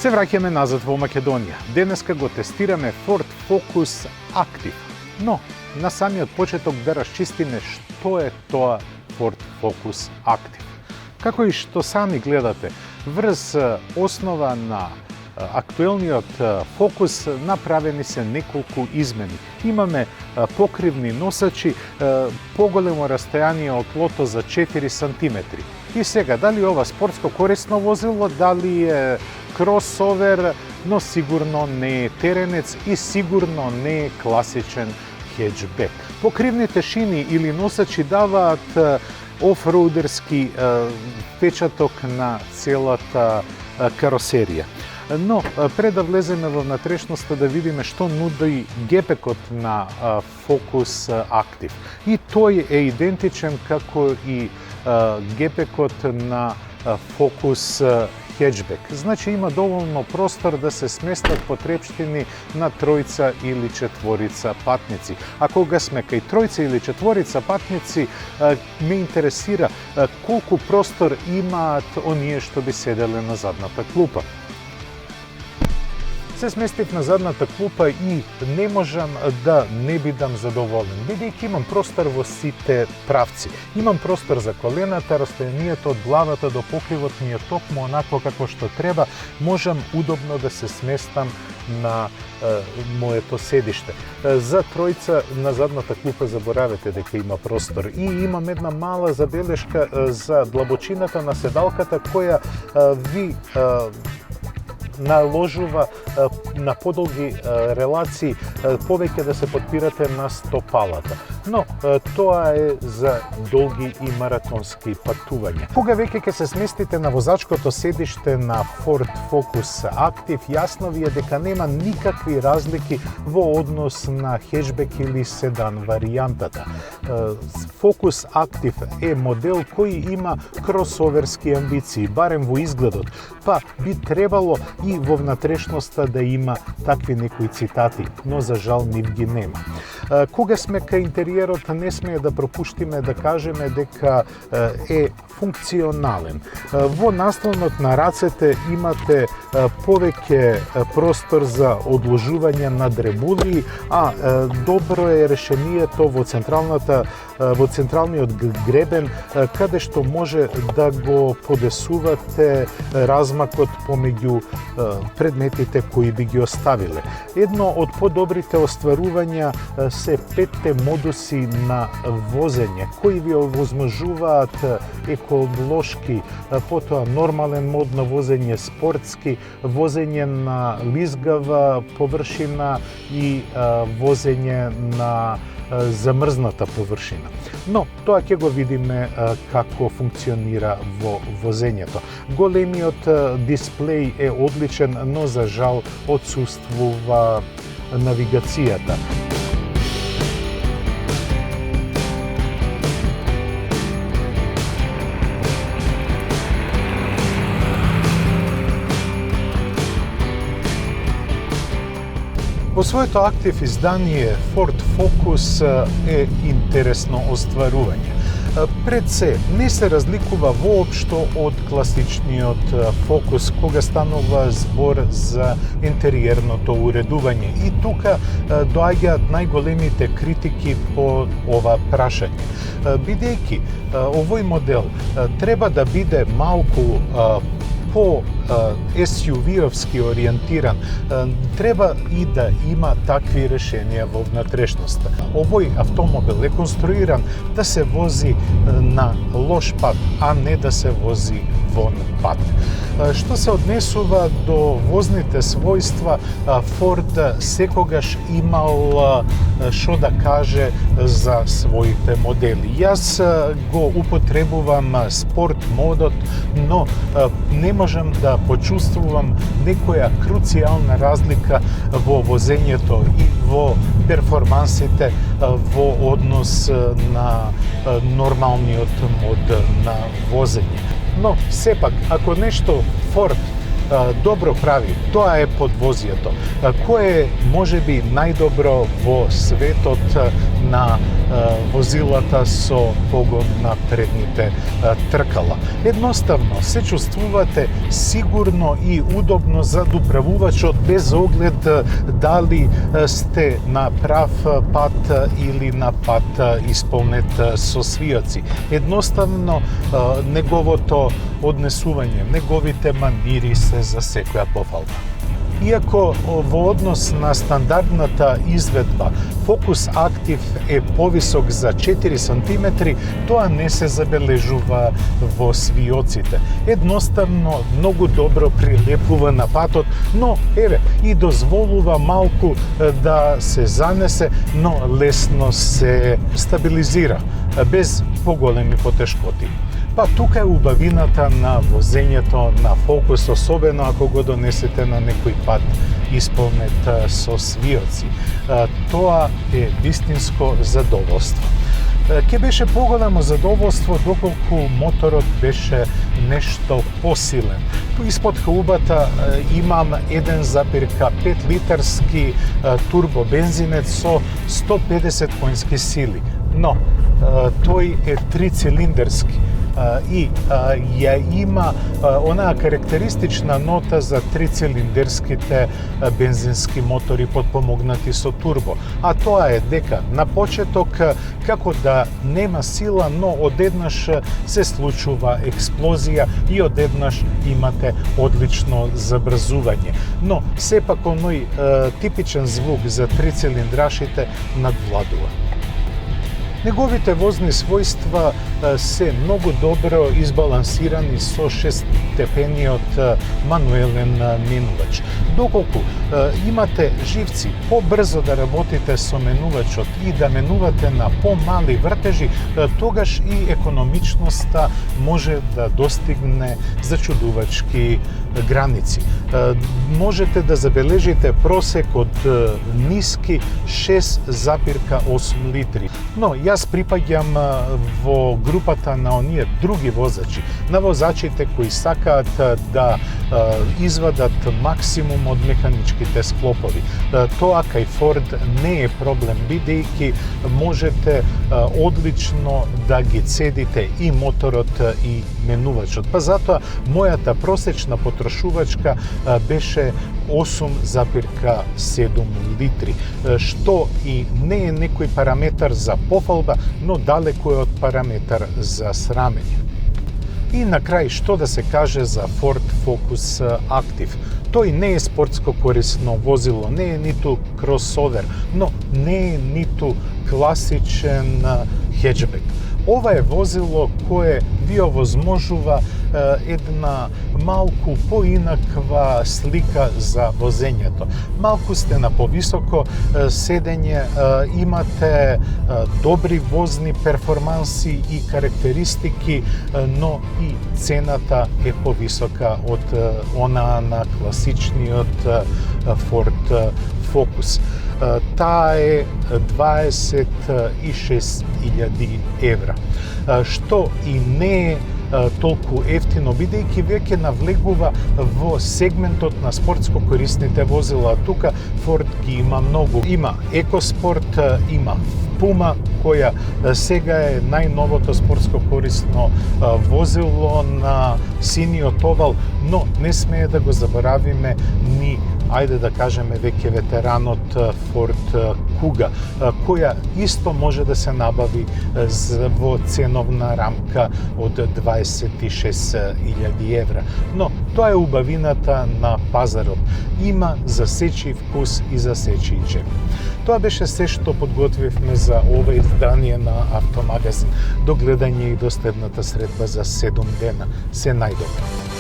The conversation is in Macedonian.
Се враќаме назад во Македонија. Денеска го тестираме Ford Focus Active. Но, на самиот почеток да расчистиме што е тоа Ford Focus Active. Како и што сами гледате, врз основа на актуелниот Focus направени се неколку измени. Имаме покривни носачи, поголемо растојание од тлото за 4 см. И сега, дали ова спортско корисно возило, дали е кросовер, но сигурно не е теренец и сигурно не е класичен хеджбек. Покривните шини или носачи даваат офроудерски печаток на целата каросерија. Но пред да влеземе во внатрешноста да видиме што нуди гепекот на Focus Active. И тој е идентичен како и гепекот на Focus хеджбек. Значи има доволно простор да се сместат потрепштини на тројца или четворица патници. А кога сме кај тројца или четворица патници, ме интересира колку простор имаат оние што би седеле на задната клупа. Се сместив на задната клупа и не можам да не бидам задоволен, бидејќи имам простор во сите правци. Имам простор за колената, растојанието од главата до покривот ми е токму онакво како што треба, можам удобно да се сместам на моето седиште. За тројца на задната клупа заборавете дека има простор. И имам една мала забелешка за длабочината на седалката која ви наложува на подолги релации повеќе да се подпирате на стопалата. Но тоа е за долги и маратонски патувања. Кога веќе ќе се сместите на возачкото седиште на Ford Focus Active, јасно ви е дека нема никакви разлики во однос на хеджбек или седан варијантата. Focus Active е модел кој има кросоверски амбиции, барем во изгледот, па би требало и во внатрешноста да има такви некои цитати, но за жал нив ги нема. Кога сме кај интериерот, не сме да пропуштиме да кажеме дека е функционален. Во наслонот на рацете имате повеќе простор за одложување на дребули, а добро е решението во централниот гребен, каде што може да го подесувате размакот помеѓу предметите кои би ги оставиле. Едно од подобрите остварувања се 5 модуси на возење, кои ви овозможуваат еколошки, потоа нормален мод на возење, спортски, возење на лизгава површина и возење на замрзната површина. Но тоа ќе го видиме како функционира во возењето. Големиот дисплеј е одличен, но за жал отсуствува навигацијата. Во своето актив издание Ford Focus е интересно остварување. Пред се, не се разликува воопшто од класичниот Focus кога станува збор за интериерното уредување. И тука доаѓаат најголемите критики по ова прашање. Бидејќи овој модел треба да биде малку по SUV-овски ориентиран, треба и да има такви решенија во внатрешноста. Овој автомобил е конструиран да се вози на лош пат, а не да се вози вон пат. Што се однесува до возните својства, Ford секогаш имал што да каже за своите модели. Јас го употребувам спорт модот, но не можам да почувствувам некоја круцијална разлика во возењето и во перформансите во однос на нормалниот мод на возење. Но сепак, ако нешто Ford добро прави, тоа е подвозието, кое е можеби најдобро во светот на возилата со погон на предните тркала. Едноставно се чувствувате сигурно и удобно зад управувачот без оглед дали сте на прав пат или на пат исполнет со свиоци. Едноставно неговото однесување, неговите манири се за секоја пофалба. Иако во однос на стандардната изведба Focus Active е повисок за 4 см, тоа не се забележува во свиоците. Едноставно многу добро прилепува на патот, но и дозволува малку да се занесе, но лесно се стабилизира без поголеми потешкоти. Па тука е убавината на возењето на Focus, особено ако го донесете на некој пат исполнет со свиоци. Тоа е вистинско задоволство. Ке беше поголемо задоволство доколку моторот беше нешто посилен. Испод хаубата имам 1,5 литарски турбобензинец со 150 конски сили, но тој е 3-цилиндерски и ја има онаа карактеристична нота за 3-цилиндерските бензински мотори потпомогнати со турбо. А тоа е дека на почеток како да нема сила, но одеднаш се случува експлозија и одеднаш имате одлично забрзување. Но сепак оној типичен звук за 3-цилиндрашите надвладува. Неговите возни својства се многу добро избалансирани со 6-степениот мануелен менувач. Доколку имате живци побрзо да работите со менувачот и да менувате на помали вртежи, тогаш и економичноста може да достигне зачудувачки граници. Можете да забележите просек од ниски 6,8 литри. Но јас припаѓам во групата на оние други возачи, на возачите кои сакаат да извадат максимум од механичките склопови. Тоа кај Ford не е проблем, бидејќи можете одлично да ги цедите и моторот и менувачот. Па затоа мојата просечна потрошувачка беше 8,7 литри, што и не е некој параметар за пофалба, но далеко е од параметар за срамење. И на крај, што да се каже за Ford Focus Active? Тој не е спортско корисно возило, не е ниту кросовер, но не е ниту класичен хеджбек. Ова е возило кое ви овозможува една малку поинаква слика за возењето. Малку сте на повисоко седење, имате добри возни перформанси и карактеристики, но и цената е повисока од онаа на класичниот Ford Focus. Таа е 26.000 евра, што и не е толку ефтино, бидејќи веќе навлегува во сегментот на спортско корисните возила. Тука Ford ги има многу. Има EcoSport, има Puma, која сега е најновото спортско корисно возило на синиот овал, но не смее да го заборавиме ни, ајде да кажеме, веќе ветеранот Ford Kuga, која исто може да се набави во ценовна рамка од 26.000 евра. Но тоа е убавината на пазарот. Има за сечи вкус и за сечи джеб. Тоа беше се што подготвивме за ова издание на Автомагазин. До гледање и до следната средба за 7 дена. Се најдобро.